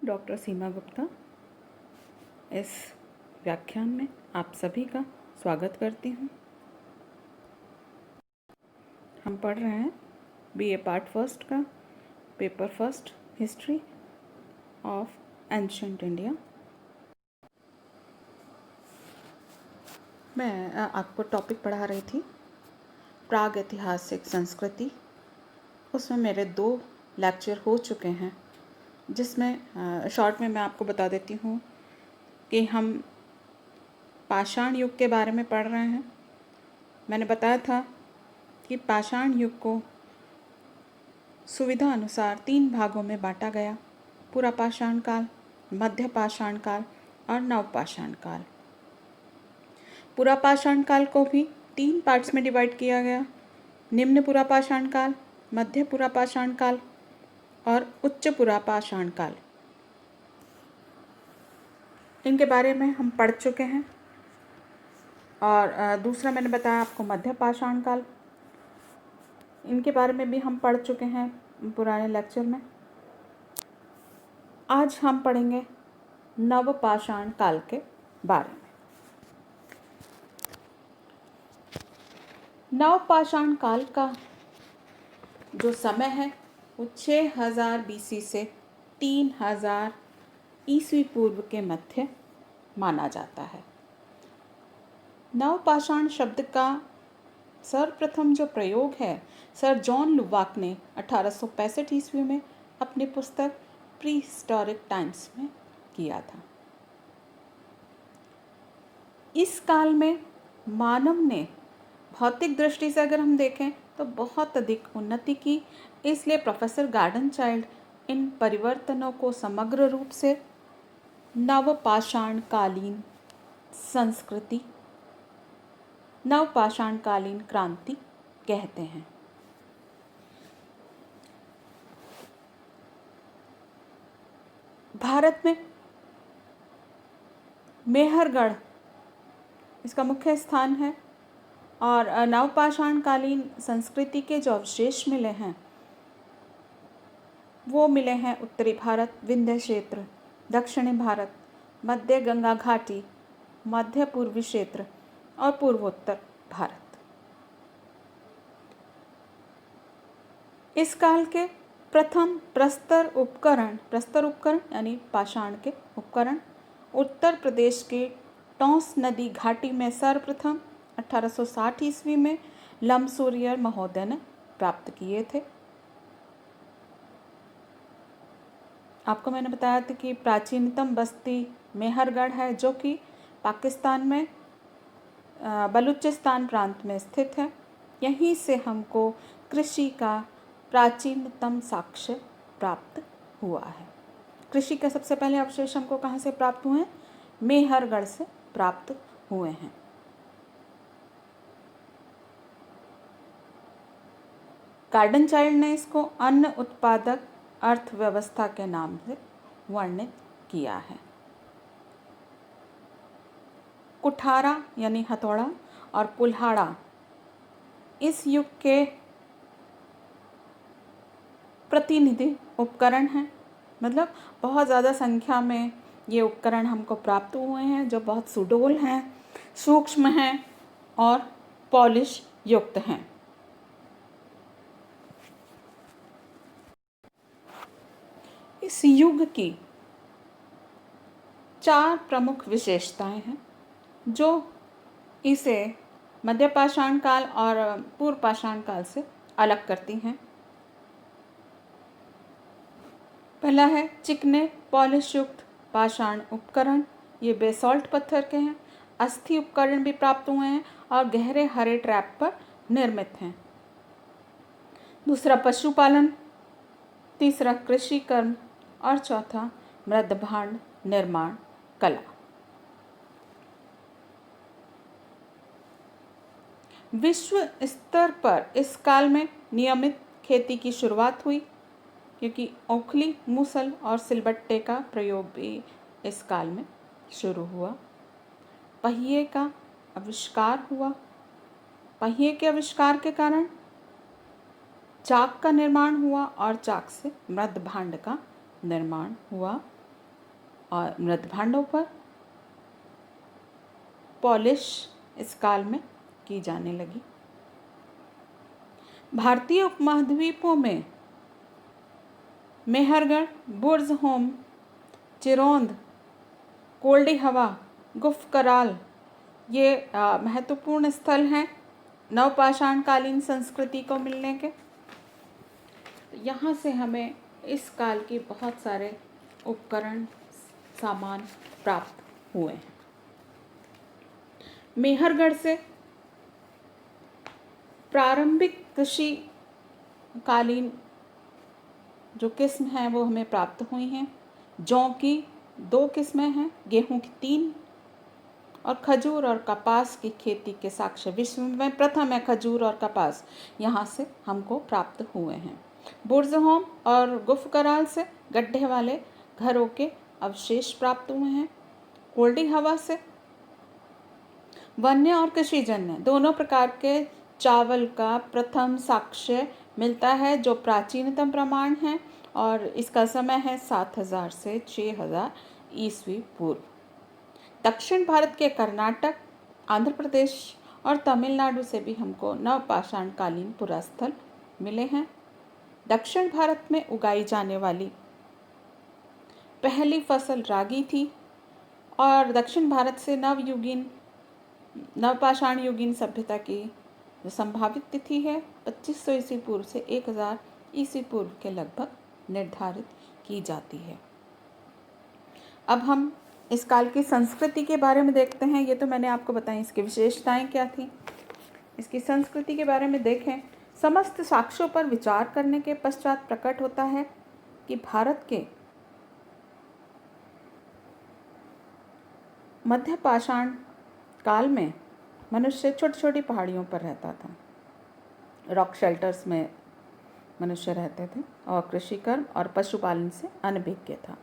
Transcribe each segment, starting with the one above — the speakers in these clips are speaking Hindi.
डॉक्टर सीमा गुप्ता इस व्याख्यान में आप सभी का स्वागत करती हूँ। हम पढ़ रहे हैं बीए पार्ट फर्स्ट का paper first history of ancient India. मैं आपको टॉपिक पढ़ा रही थी प्राग ऐतिहासिक संस्कृति। उसमें मेरे 2 लेक्चर हो चुके हैं, जिसमें शॉर्ट में मैं आपको बता देती हूँ कि हम पाषाण युग के बारे में पढ़ रहे हैं। मैंने बताया था कि पाषाण युग को सुविधा अनुसार 3 भागों में बांटा गया: पूरा पाषाण काल, मध्य पाषाण काल और नव पाषाण काल। पूरा पाषाण काल को भी 3 पार्ट्स में डिवाइड किया गया: निम्न पूरा पाषाण काल, मध्य पूरा पाषाण काल और उच्च पूरा पाषाण काल। इनके बारे में हम पढ़ चुके हैं। और दूसरा मैंने बताया आपको मध्य पाषाण काल, इनके बारे में भी हम पढ़ चुके हैं पुराने लेक्चर में। आज हम पढ़ेंगे नव पाषाण काल के बारे में। नव पाषाण काल का जो समय है वो 6000 बीसी से 3000 ईस्वी पूर्व के मध्य माना जाता है। नव पाषाण शब्द का सर्वप्रथम जो प्रयोग है सर जॉन लुवाक ने 1865 ईस्वी में अपनी पुस्तक प्री हिस्टोरिक टाइम्स में किया था। इस काल में मानव ने भौतिक दृष्टि से अगर हम देखें तो बहुत अधिक उन्नति की, इसलिए प्रोफेसर गार्डन चाइल्ड इन परिवर्तनों को समग्र रूप से नवपाषाणकालीन संस्कृति, नवपाषाणकालीन क्रांति कहते हैं। भारत में मेहरगढ़ इसका मुख्य स्थान है और नवपाषाणकालीन संस्कृति के जो अवशेष मिले हैं वो मिले हैं उत्तरी भारत, विंध्य क्षेत्र, दक्षिणी भारत, मध्य गंगा घाटी, मध्य पूर्वी क्षेत्र और पूर्वोत्तर भारत। इस काल के प्रथम प्रस्तर उपकरण यानी पाषाण के उपकरण उत्तर प्रदेश के टॉन्स नदी घाटी में सर्वप्रथम 1860 ईस्वी में लमसूरियर महोदय ने प्राप्त किए थे। आपको मैंने बताया था कि प्राचीनतम बस्ती मेहरगढ़ है, जो कि पाकिस्तान में बलूचिस्तान प्रांत में स्थित है। यहीं से हमको कृषि का प्राचीनतम साक्ष्य प्राप्त हुआ है। कृषि के सबसे पहले अवशेष हमको कहाँ से प्राप्त हुए हैं? मेहरगढ़ से प्राप्त हुए हैं। गार्डन चाइल्ड ने इसको अन्न उत्पादक अर्थव्यवस्था के नाम से वर्णित किया है। कुठारा यानी हथौड़ा और कुल्हाड़ा इस युग के प्रतिनिधि उपकरण हैं। मतलब बहुत ज़्यादा संख्या में ये उपकरण हमको प्राप्त हुए हैं, जो बहुत सुडौल हैं, सूक्ष्म हैं और पॉलिश युक्त हैं। इस युग की 4 प्रमुख विशेषताएं हैं जो इसे मध्य पाषाण काल और पूर्व पाषाण काल से अलग करती हैं। पहला है चिकने पॉलिश युक्त पाषाण उपकरण। ये बेसॉल्ट पत्थर के हैं। अस्थि उपकरण भी प्राप्त हुए हैं और गहरे हरे ट्रैप पर निर्मित हैं। दूसरा पशुपालन, तीसरा कृषि कर्म और चौथा मृदभांड निर्माण कला। विश्व स्तर पर इस काल में नियमित खेती की शुरुआत हुई, क्योंकि ओखली, मूसल और सिलबट्टे का प्रयोग भी इस काल में शुरू हुआ। पहिए का आविष्कार हुआ। पहिए के आविष्कार के कारण चाक का निर्माण हुआ और चाक से मृदभांड का निर्माण हुआ। और मृत भांडों पर पॉलिश इस काल में की जाने लगी। भारतीय उपमहाद्वीपों में मेहरगढ़, बुर्ज होम, चिरौंद, कोल्डी हवा, गुफ कराल ये महत्वपूर्ण स्थल हैं नवपाषाण कालीन संस्कृति को मिलने के। यहाँ से हमें इस काल के बहुत सारे उपकरण सामान प्राप्त हुए हैं। मेहरगढ़ से प्रारंभिक कृषि कालीन जो किस्म हैं वो हमें प्राप्त हुई हैं। जौ की 2 किस्में हैं, गेहूं की 3 और खजूर और कपास की खेती के साक्ष्य विश्व में प्रथम है। खजूर और कपास यहाँ से हमको प्राप्त हुए हैं। बुर्ज होम और गुफ कराल से गड्ढे वाले घरों के अवशेष प्राप्त हुए हैं। कोल्डी हवा से वन्य और कृषिजन्य दोनों प्रकार के चावल का प्रथम साक्ष्य मिलता है जो प्राचीनतम प्रमाण है और इसका समय है 7000 से 6000 ईस्वी पूर्व। दक्षिण भारत के कर्नाटक, आंध्र प्रदेश और तमिलनाडु से भी हमको नवपाषाण कालीन पुरास्थल मिले हैं। दक्षिण भारत में उगाई जाने वाली पहली फसल रागी थी और दक्षिण भारत से नवपाषाण युगीन सभ्यता की जो संभावित तिथि है 2500 ईस्वी पूर्व से 1000 ईस्वी पूर्व के लगभग निर्धारित की जाती है। अब हम इस काल की संस्कृति के बारे में देखते हैं। ये तो मैंने आपको बताई इसकी विशेषताएं क्या थी। इसकी संस्कृति के बारे में देखें, समस्त साक्ष्यों पर विचार करने के पश्चात प्रकट होता है कि भारत के मध्य पाषाण काल में मनुष्य छोटी छोटी पहाड़ियों पर रहता था। रॉक शेल्टर्स में मनुष्य रहते थे और कृषि कर्म और पशुपालन से अनभिज्ञ था।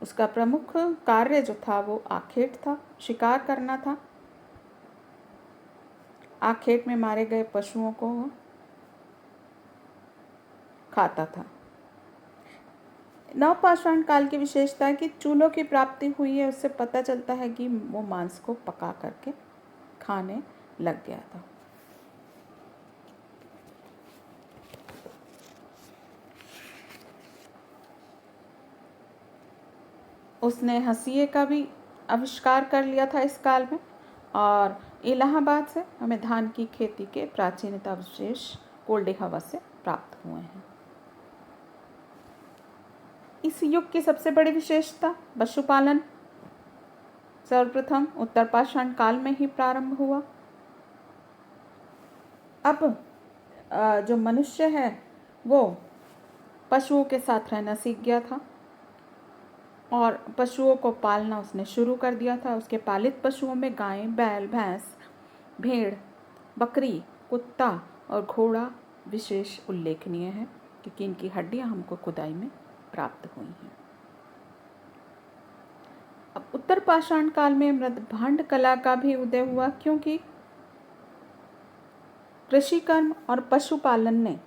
उसका प्रमुख कार्य जो था वो आखेट था, शिकार करना था। आखेट में मारे गए पशुओं को खाता था। नवपाषाण काल की विशेषता है कि चूल्हों की प्राप्ति हुई है। उससे पता चलता है कि वो मांस को पका करके खाने लग गया था। उसने हंसिए का भी आविष्कार कर लिया था इस काल में और इलाहाबाद से हमें धान की खेती के प्राचीनता अवशेष कोल्डी हवा से प्राप्त हुए हैं। इस युग की सबसे बड़ी विशेषता पशुपालन सर्वप्रथम उत्तर पाषाण काल में ही प्रारंभ हुआ। अब जो मनुष्य है वो पशुओं के साथ रहना सीख गया था और पशुओं को पालना उसने शुरू कर दिया था। उसके पालित पशुओं में गाय, बैल, भैंस, भेड़, बकरी, कुत्ता और घोड़ा विशेष उल्लेखनीय है क्योंकि इनकी हड्डियां हमको खुदाई में प्राप्त हुई हैं। अब उत्तर पाषाण काल में मृत भांड कला का भी उदय हुआ क्योंकि कृषि कर्म और पशुपालन ने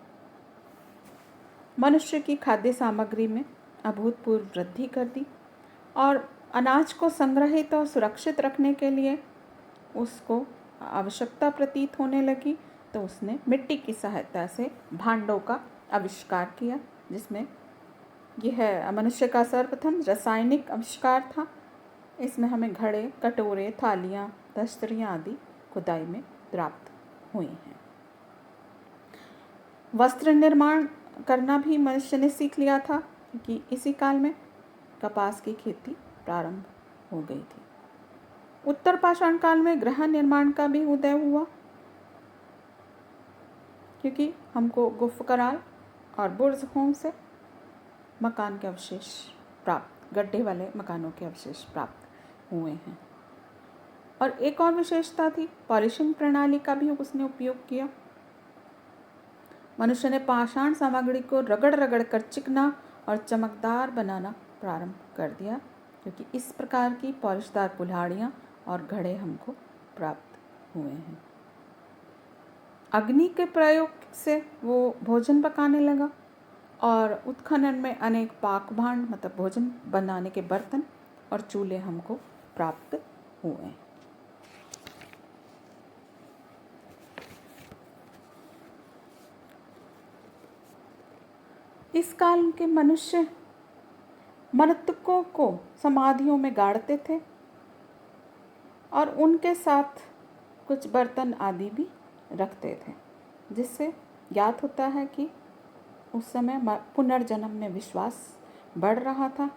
मनुष्य की खाद्य सामग्री में अभूतपूर्व वृद्धि कर दी और अनाज को संग्रहित और सुरक्षित रखने के लिए उसको आवश्यकता प्रतीत होने लगी तो उसने मिट्टी की सहायता से भांडों का आविष्कार किया जिसमें यह मनुष्य का सर्वप्रथम रासायनिक आविष्कार था। इसमें हमें घड़े, कटोरे, थालियाँ, दस्तरियाँ आदि खुदाई में प्राप्त हुई हैं। वस्त्र निर्माण करना भी मनुष्य ने सीख लिया था क्योंकि इसी काल में कपास की खेती प्रारंभ हो गई थी। उत्तर पाषाण काल में गृह निर्माण का भी उदय हुआ क्योंकि हमको गुफ कराल और बुर्ज होम से मकान के अवशेष प्राप्त, गड्ढे वाले मकानों के अवशेष प्राप्त हुए हैं। और एक और विशेषता थी पॉलिशिंग प्रणाली का भी उसने उपयोग किया। मनुष्य ने पाषाण सामग्री को रगड़ रगड़ कर चिकना और चमकदार बनाना प्रारंभ कर दिया क्योंकि इस प्रकार की पॉलिशदार कुल्हाड़ियाँ और घड़े हमको प्राप्त हुए हैं। अग्नि के प्रयोग से वो भोजन पकाने लगा और उत्खनन में अनेक पाक भांड मतलब भोजन बनाने के बर्तन और चूल्हे हमको प्राप्त हुए। इस काल के मनुष्य मृतकों को समाधियों में गाड़ते थे और उनके साथ कुछ बर्तन आदि भी रखते थे, जिससे ज्ञात होता है कि उस समय पुनर्जन्म में विश्वास बढ़ रहा था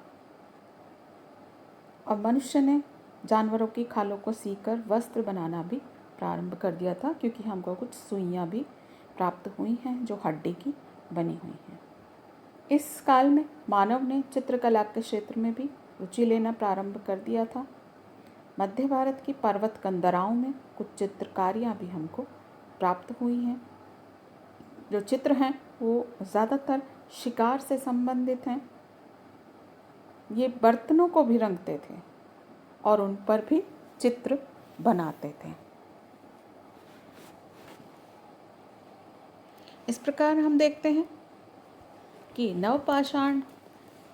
और मनुष्य ने जानवरों की खालों को सीकर वस्त्र बनाना भी प्रारंभ कर दिया था, क्योंकि हमको कुछ सुइयाँ भी प्राप्त हुई हैं जो हड्डी की बनी हुई हैं। इस काल में मानव ने चित्रकला के क्षेत्र में भी रुचि लेना प्रारंभ कर दिया था। मध्य भारत की पर्वत कंदराओं में कुछ चित्रकारियाँ भी हमको प्राप्त हुई हैं। जो चित्र हैं वो ज़्यादातर शिकार से संबंधित हैं। ये बर्तनों को भी रंगते थे और उन पर भी चित्र बनाते थे। इस प्रकार हम देखते हैं कि नवपाषाण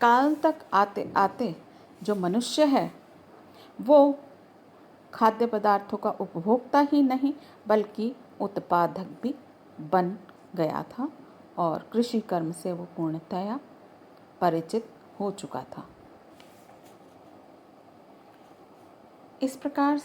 काल तक आते आते जो मनुष्य है वो खाद्य पदार्थों का उपभोक्ता ही नहीं बल्कि उत्पादक भी बन गया था और कृषि कर्म से वो पूर्णतया परिचित हो चुका था। इस प्रकार